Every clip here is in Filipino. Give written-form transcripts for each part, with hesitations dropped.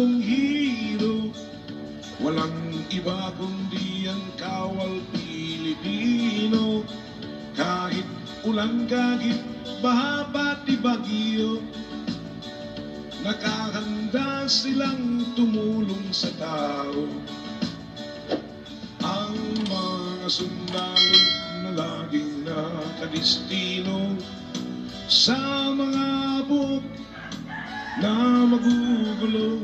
bagong hero. Walang iba kundi ang kawal Pilipino. Kahit ulan, kahit baha, pati bagyo, nakahanda silang tumulong sa tao. Ang mga sundalo na laging nakadestino sa mga abot na magugulo.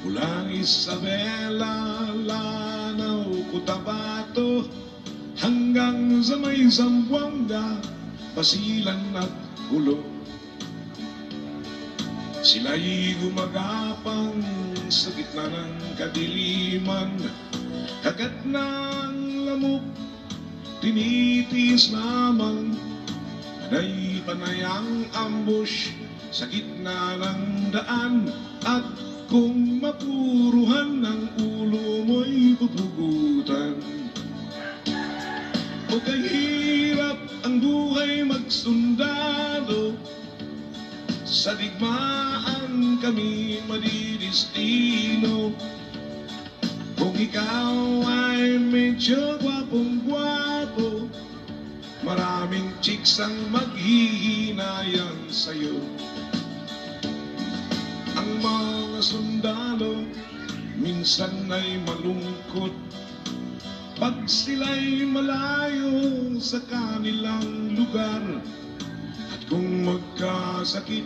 Mulang Isabela, Lanao, Cotabato, hanggang sa may Zamboanga, Basilan at Gulo. Sila'y gumagapang sa gitna ng kadiliman, kagat ng lamok, tinitiis lamang. Panay ang ambush sa gitna ng daan, at kung mapuruhan ng ulo mo'y pupugutan. O kahirap ang buhay magsundalo, sa digmaan kami madidistino. Kung ikaw ay medyo gwapong-gwapo, maraming chicks ang maghihinayang sa'yo. Ang mga sundalo minsan ay malungkot pag sila'y malayo sa kanilang lugar. At kung magkasakit,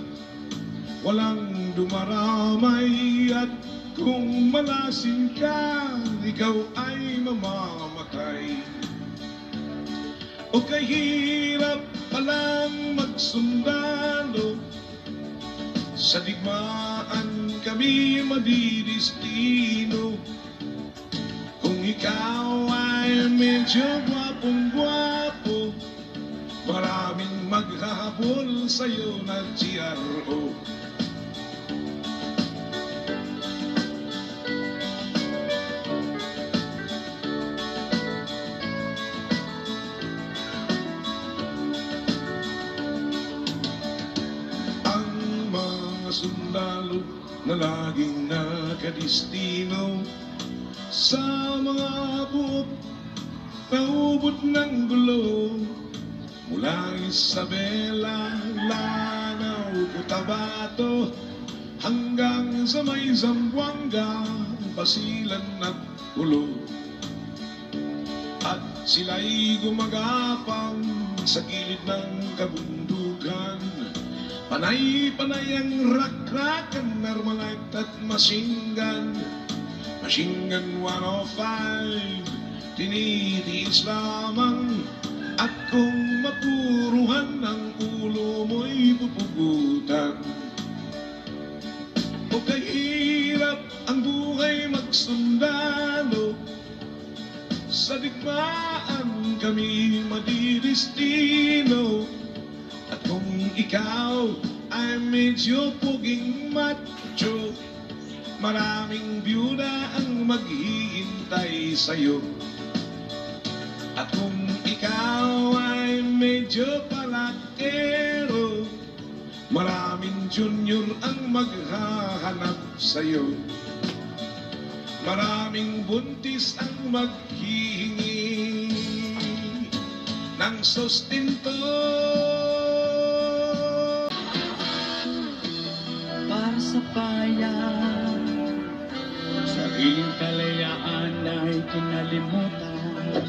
walang dumaramay. At kung malasin ka, ikaw ay mamamatay. O kahirap palang magsundalo, sa digmaan kami madidistino. Kung ikaw ay medyo gwapong-gwapo, maraming maghahabol sa'yo na GRO. Sundalo na laging nakadestino sa mga abot na ubot ng gulo. Mula Isabela, Lanao, Cotabato, hanggang sa may Zamboanga, Basilan at Gulo. At sila'y gumagapang sa gilid ng kabundukan. Panay-panay ang rak-rakan, Armalite at machine gun. Machine gun 105, tinitiis lamang. At kung mapuruhan ng ulo mo'y pupugutan. O kahirap ang buhay magsundalo, sa digmaan kami madidistino. At kung ikaw ay medyo puging macho, maraming byuda ang maghihintay sa'yo. At kung ikaw ay medyo palakero, maraming junior ang maghahanap sa'yo. Maraming buntis ang maghihingi ng sustento. Sa bayan, sariling kalayaan ay kinalimutan.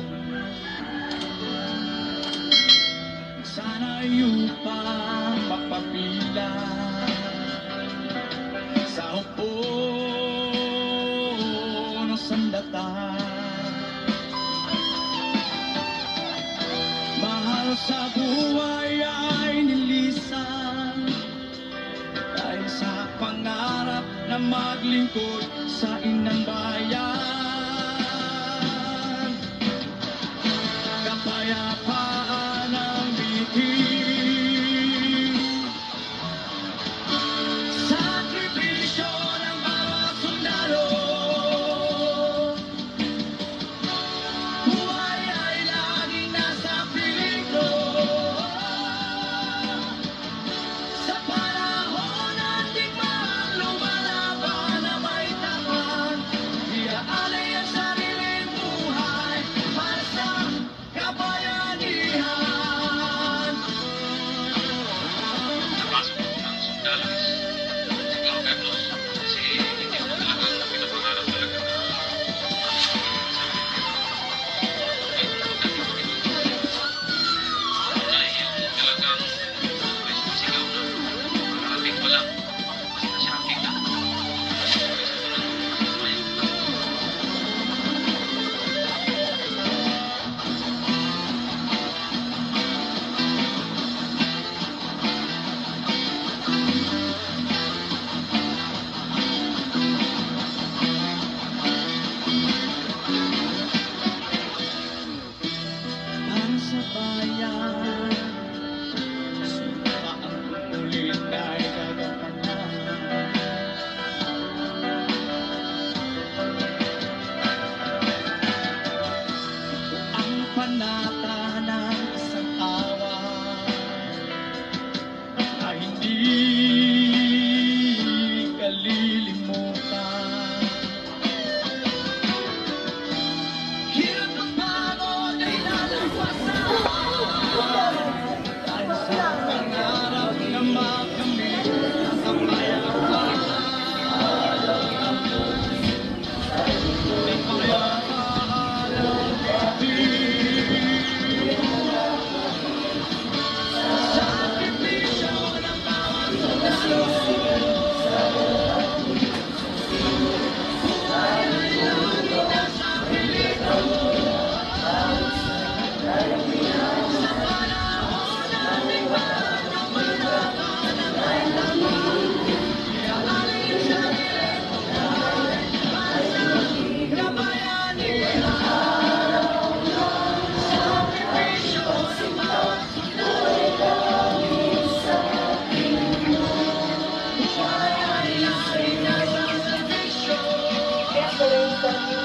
Sana upang mapapila sa upo ng sandata. Mahal sa buhay ay nilisan dahil sa pangarap na maglingkod sa inang bayan. Kapayapaan ang bihis, sakripisyo ng bawat sundalo. Buhay ay laging nasa peligro sa panahon at digmaan lumalaban ang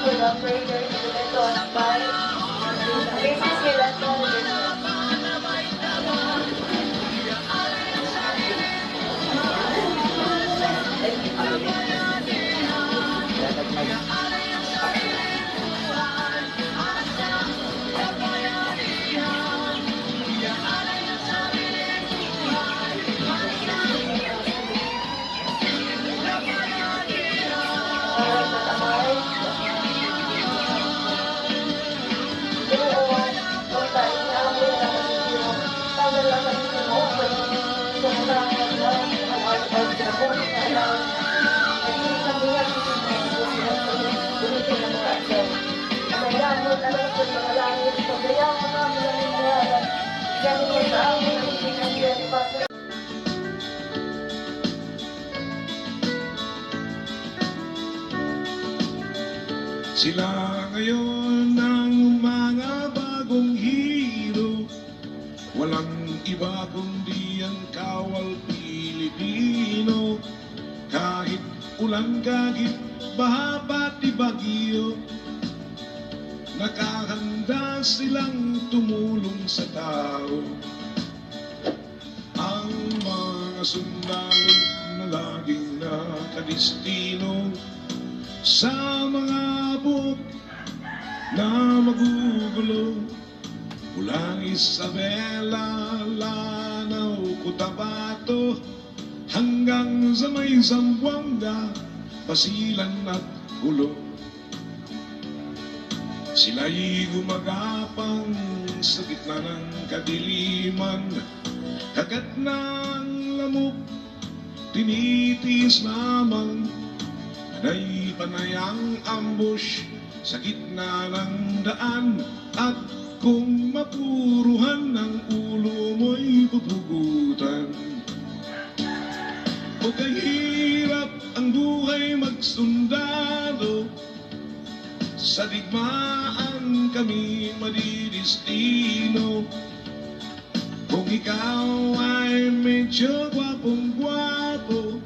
for the further implementation by basis nila sa Sila ngayon ang mga bagong hero, walang iba kundi ang kawal Pilipino. Kahit ulan kagit, baha pati bagyo, nakahanda silang tumulong sa tao. Ang mga sundalo na laging nakadistino sa mga buot na magugulo, mula Isabela, Lanao, Cotabato hanggang sa may Zamboanga, Basilan at Hulo. Sila'y gumagapang sa gitna ng kadiliman, kagat ng lamok, tinitiis lamang. Panay ang ambush sa gitna ng daan, at kung mapuruhan ng ulo mo'y pupugutan. O kahirap ang buhay magsundalo, sa digmaan kami madidistino. Kung ikaw ay medyo gwapong-gwapo,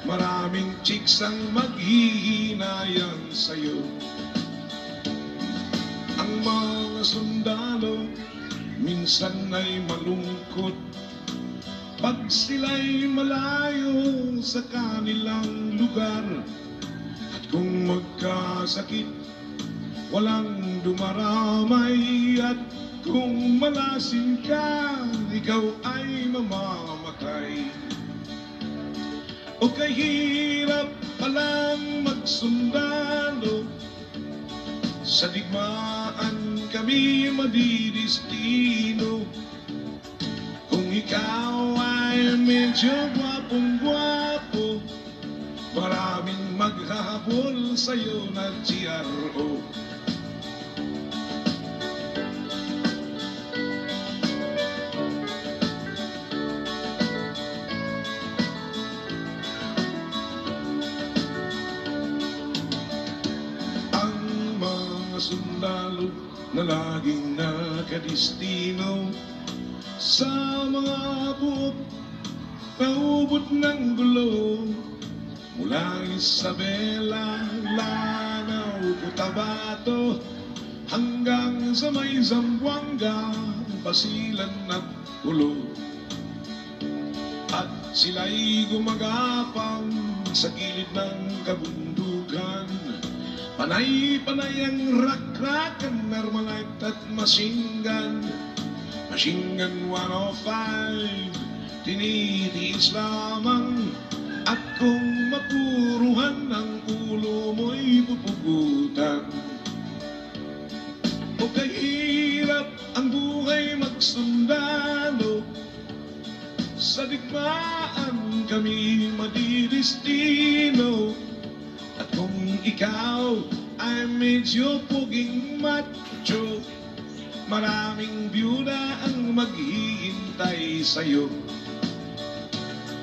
maraming chicks ang maghihinayan sa'yo. Ang mga sundalo minsan ay malungkot pag sila'y malayo sa kanilang lugar. At kung magkasakit, walang dumaramay. At kung malasin ka, ikaw ay mamamatay. O kahirap palang magsundalo, sa digmaan kami madidistino. Kung ikaw ay medyo gwapong-gwapo, maraming maghahabol sa'yo na GRO. Sundalo na laging nakadistino sa mga buot na ubod ng gulo, mula Isabela, Lanao, Cotabato hanggang sa may Zamboanga, Basilan at Hulo. At sila'y gumagapang sa gilid ng kabundukan, panay-panay ang rak-rakan, Armalite at machine gun. Machine gun 105, tinitiis lamang. At kung mapuruhan ng ulo mo'y pupugutan. O kahirap ang buhay magsundalo, sa digmaan kami madidistino. At kung ikaw ay medyo puging macho, maraming byuda ang maghihintay sa'yo.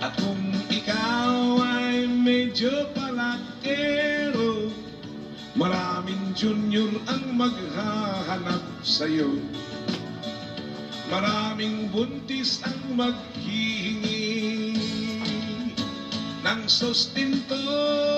At kung ikaw ay medyo palakero, maraming junior ang maghahanap sa'yo. Maraming buntis ang maghihingi ng sustento